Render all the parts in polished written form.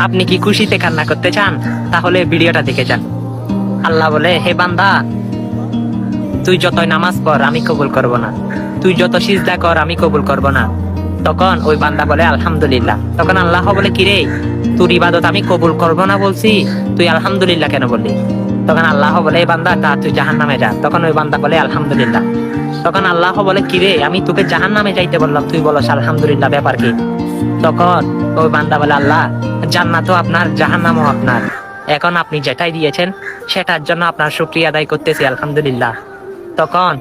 আপনি কি খুশিতে কান্না করতে চান? তাহলে ভিডিওটা দেখে যান। আল্লাহ বলে, হে বান্দা, তুই যতই নামাজ পড় আমি কবুল করব না, তুই যত সিজদা কর আমি কবুল করব না। তখন ওই বান্দা বলে আলহামদুলিল্লাহ। তখন আল্লাহ বলে, কিরে, তোর ইবাদত আমি কবুল করব না বলছি, তুই আলহামদুলিল্লাহ কেন বললি? তখন আল্লাহ বলে, এই বান্দা, তা তুই জাহান্নামে যা। তখন ওই বান্দা বলে আলহামদুলিল্লাহ। তখন আল্লাহ বলে, কিরে, আমি তোকে জাহান্নামে যাইতে বললাম, তুই বলস আলহামদুলিল্লাহ, ব্যাপার কি? তখন ওই বান্দা বলে, আল্লাহ, জান্নাতও আপনার, জাহান্নামও আপনার, এখন আপনি যেটাই দিয়েছেন সেটার জন্য আপনার শুকরিয়া আদায় করতেছি, আলহামদুলিল্লাহ। তখন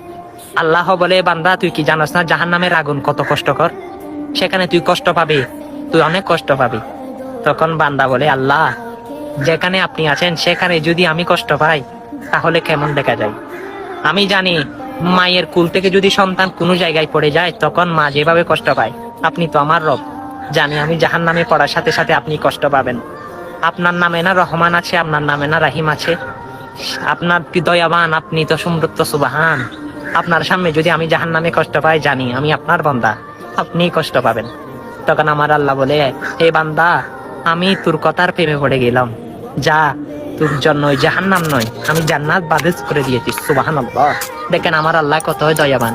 আল্লাহ বলে, বান্দা, তুই কি জানোস না জাহান্নামের আগুন কত কষ্টকর? সেখানে তুই কষ্ট পাবি, তুই অনেক কষ্ট পাবি। তখন বান্দা বলে, আল্লাহ, যেখানে আপনি আছেন সেখানে যদি আমি কষ্ট পাই তাহলে কেমন দেখা যায়? আমি জানি মায়ের কুল থেকে যদি সন্তান কোনো জায়গায় পড়ে যায় তখন মা যেভাবে কষ্ট পায়, আপনি তো আমার রব, জানি আমি জাহান্নামে পড়ার সাথে সাথে আপনি কষ্ট পাবেন। আপনার নামে না রহমান আছে, আপনার নামে না রাহিম আছে? আপনার কি দয়াবান, আপনি তো সমৃদ্ধ, সুবহান। আপনার সামনে যদি আমি জাহান্নামে কষ্ট পাই, জানি আমি আপনার বান্দা, আপনি কষ্ট পাবেন। তখন আমার আল্লাহ বলে, হে বান্দা, আমি তোর কথার প্রেমে পড়ে গেলাম, যা, তোর জন্য ওই জাহান্নাম নয়, আমি জান্নাত বাদেজ করে দিয়েছি, সুবহানাল্লাহ। দেখেন আমার আল্লাহ কতই দয়াবান,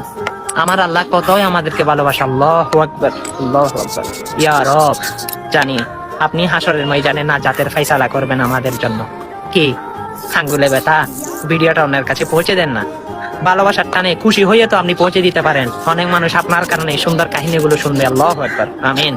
আমার আল্লাহ কতই আমাদেরকে ভালোবাসে। আল্লাহু আকবার, আল্লাহু আকবার। ইয়া রব, জানি আপনি হাসরের ময়দানে না জাতের ফয়সালা করবেন আমাদের জন্য। কি আঙ্গুলে ব্যথা? ভিডিওটা অন্যের কাছে পৌঁছে দেন না। ভালোবাসার টানে খুশি হয়ে তো আপনি পৌঁছে দিতে পারেন, অনেক মানুষ আপনার কারণে সুন্দর কাহিনীগুলো শুনবে। আল্লাহু আকবার, আমিন।